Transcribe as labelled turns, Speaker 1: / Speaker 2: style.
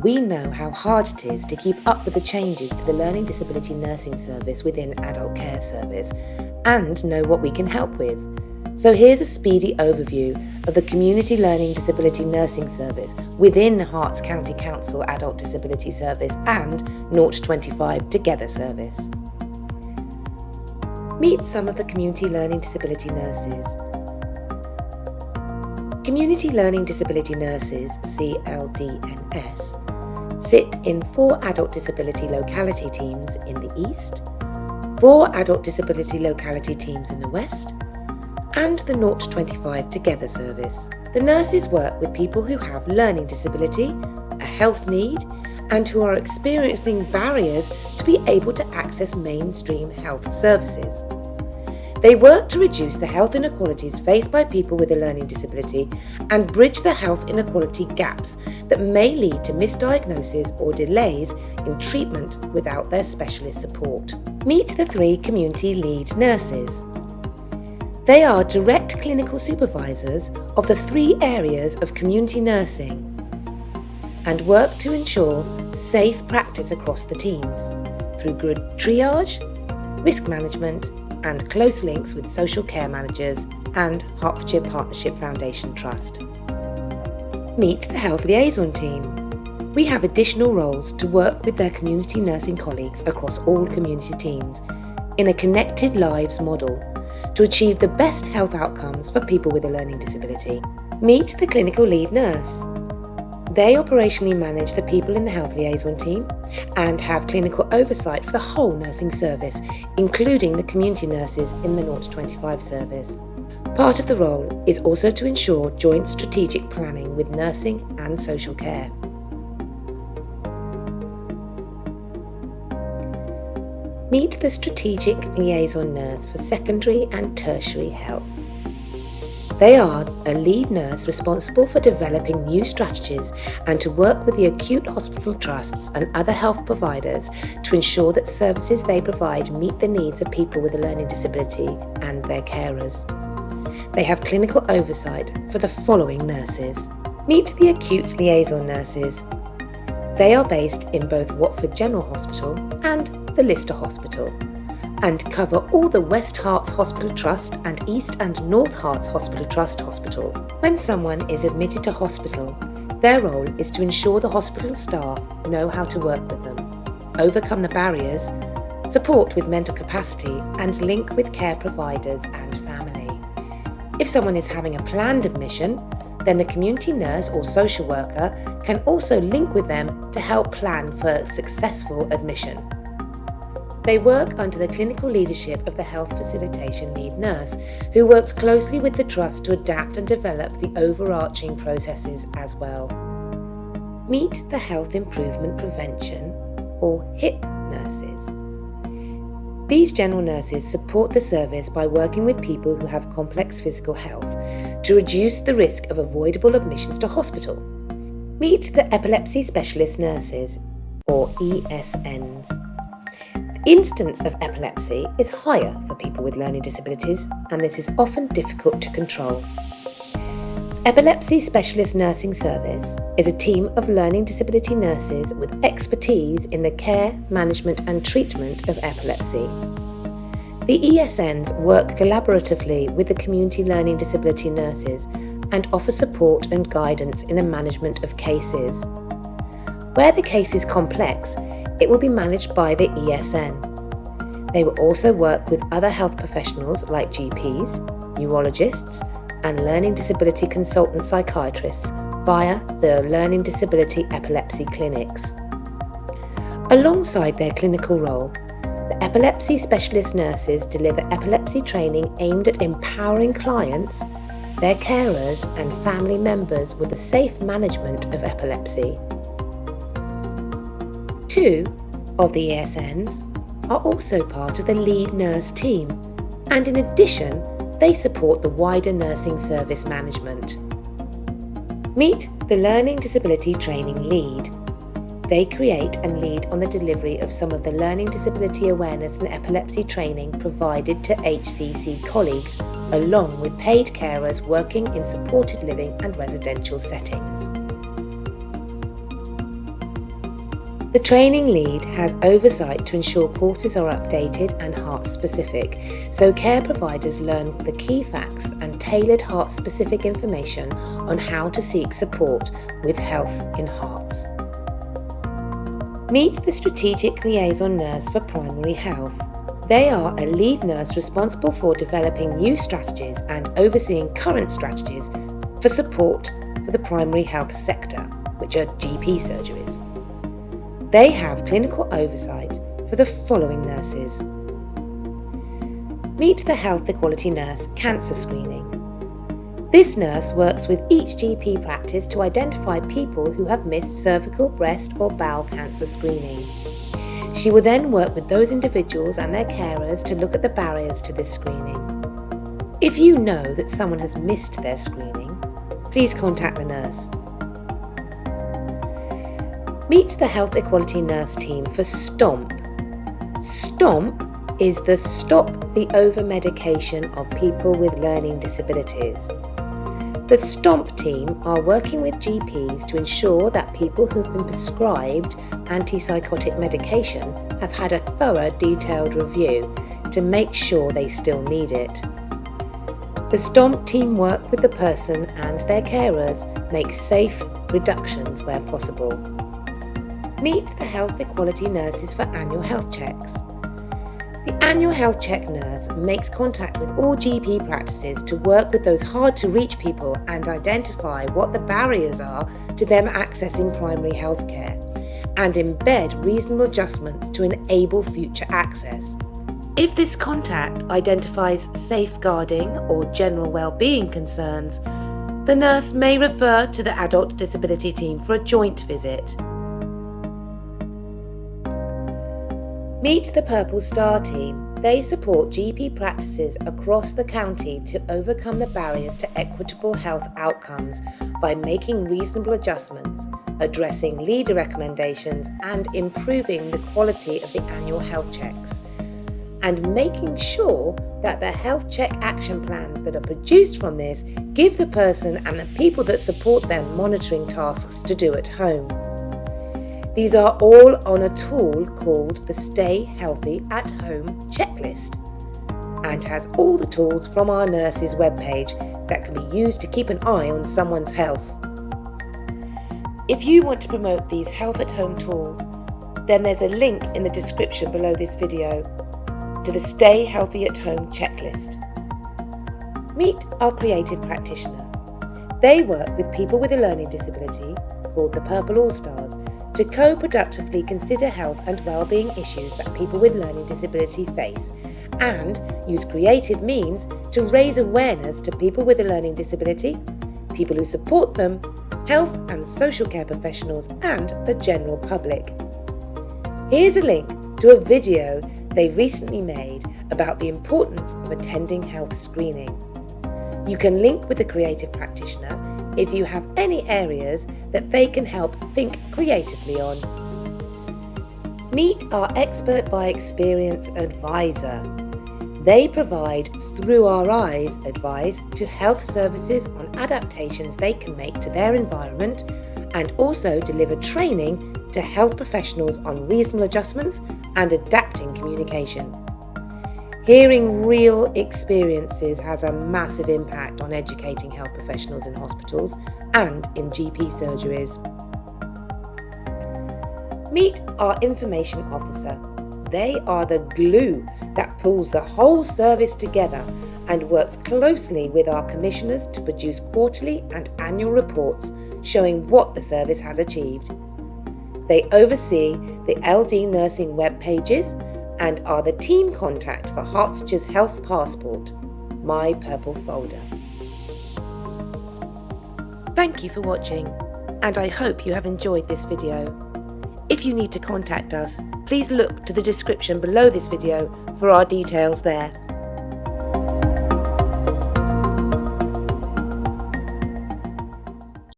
Speaker 1: we know how hard it is to keep up with the changes to the Learning Disability Nursing Service within Adult Care Service and know what we can help with. So here's a speedy overview of the Community Learning Disability Nursing Service within Herts County Council Adult Disability Service and 0-25 Together Service. Meet some of the Community Learning Disability Nurses. Community Learning Disability Nurses, CLDNS, sit in 4 adult disability locality teams in the East, 4 adult disability locality teams in the West, and the 0-25 Together service. The nurses work with people who have learning disability, a health need, and who are experiencing barriers to be able to access mainstream health services. They work to reduce the health inequalities faced by people with a learning disability and bridge the health inequality gaps that may lead to misdiagnosis or delays in treatment without their specialist support. Meet the 3 community lead nurses. They are direct clinical supervisors of the 3 areas of community nursing and work to ensure safe practice across the teams through good triage, risk management, and close links with social care managers and Hertfordshire Partnership Foundation Trust. Meet the Health Liaison team. We have additional roles to work with their community nursing colleagues across all community teams in a connected lives model to achieve the best health outcomes for people with a learning disability. Meet the clinical lead nurse. They operationally manage the people in the Health Liaison team and have clinical oversight for the whole nursing service, including the community nurses in the 0-25 service. Part of the role is also to ensure joint strategic planning with nursing and social care. Meet the Strategic Liaison Nurse for Secondary and Tertiary Health. They are a lead nurse responsible for developing new strategies and to work with the acute hospital trusts and other health providers to ensure that services they provide meet the needs of people with a learning disability and their carers. They have clinical oversight for the following nurses. Meet the Acute Liaison Nurses. They are based in both Watford General Hospital and the Lister Hospital, and cover all the West Herts Hospital Trust and East and North Herts Hospital Trust hospitals. When someone is admitted to hospital, their role is to ensure the hospital staff know how to work with them, overcome the barriers, support with mental capacity, and link with care providers and family. If someone is having a planned admission, then the community nurse or social worker can also link with them to help plan for successful admission. They work under the clinical leadership of the Health Facilitation Lead Nurse, who works closely with the Trust to adapt and develop the overarching processes as well. Meet the Health Improvement Prevention, or HIP nurses. These general nurses support the service by working with people who have complex physical health to reduce the risk of avoidable admissions to hospital. Meet the Epilepsy Specialist Nurses, or ESNs. Incidence of epilepsy is higher for people with learning disabilities, and this is often difficult to control. Epilepsy Specialist Nursing Service is a team of learning disability nurses with expertise in the care, management and treatment of epilepsy. The ESNs work collaboratively with the community learning disability nurses and offer support and guidance in the management of cases. Where the case is complex, it will be managed by the ESN. They will also work with other health professionals like GPs, neurologists, and learning disability consultant psychiatrists via the Learning Disability Epilepsy Clinics. Alongside their clinical role, the epilepsy specialist nurses deliver epilepsy training aimed at empowering clients, their carers, and family members with the safe management of epilepsy. 2 of the ESNs are also part of the lead nurse team, and in addition, they support the wider nursing service management. Meet the Learning Disability Training Lead. They create and lead on the delivery of some of the learning disability awareness and epilepsy training provided to HCC colleagues, along with paid carers working in supported living and residential settings. The training lead has oversight to ensure courses are updated and heart-specific, so care providers learn the key facts and tailored heart-specific information on how to seek support with health in hearts. Meet the Strategic Liaison Nurse for Primary Health. They are a lead nurse responsible for developing new strategies and overseeing current strategies for support for the primary health sector, which are GP surgeries. They have clinical oversight for the following nurses. Meet the Health Equality Nurse Cancer Screening. This nurse works with each GP practice to identify people who have missed cervical, breast or bowel cancer screening. She will then work with those individuals and their carers to look at the barriers to this screening. If you know that someone has missed their screening, please contact the nurse. Meet the Health Equality Nurse team for STOMP. STOMP is the Stop the Over-Medication of People with Learning Disabilities. The STOMP team are working with GPs to ensure that people who've been prescribed antipsychotic medication have had a thorough, detailed review to make sure they still need it. The STOMP team work with the person and their carers, make safe reductions where possible. Meet the Health Equality Nurses for Annual Health Checks. The Annual Health Check nurse makes contact with all GP practices to work with those hard-to-reach people and identify what the barriers are to them accessing primary health care, and embed reasonable adjustments to enable future access. If this contact identifies safeguarding or general well-being concerns, the nurse may refer to the Adult Disability team for a joint visit. Meet the Purple Star team. They support GP practices across the county to overcome the barriers to equitable health outcomes by making reasonable adjustments, addressing leader recommendations and improving the quality of the annual health checks, and making sure that the health check action plans that are produced from this give the person and the people that support them monitoring tasks to do at home. These are all on a tool called the Stay Healthy at Home checklist, and has all the tools from our nurses' webpage that can be used to keep an eye on someone's health. If you want to promote these health at home tools, then there's a link in the description below this video to the Stay Healthy at Home checklist. Meet our creative practitioner. They work with people with a learning disability, called the Purple All-Stars, to co-productively consider health and well-being issues that people with learning disability face, and use creative means to raise awareness to people with a learning disability, people who support them, health and social care professionals, and the general public. Here's a link to a video they recently made about the importance of attending health screening. You can link with the creative practitioner if you have any areas that they can help think creatively on. Meet our Expert by Experience advisor. They provide through our eyes advice to health services on adaptations they can make to their environment, and also deliver training to health professionals on reasonable adjustments and adapting communication. Hearing real experiences has a massive impact on educating health professionals in hospitals and in GP surgeries. Meet our information officer. They are the glue that pulls the whole service together and works closely with our commissioners to produce quarterly and annual reports showing what the service has achieved. They oversee the LD nursing web pages and are the team contact for Hertfordshire's Health Passport, My Purple Folder. Thank you for watching, and I hope you have enjoyed this video. If you need to contact us, please look to the description below this video for our details there.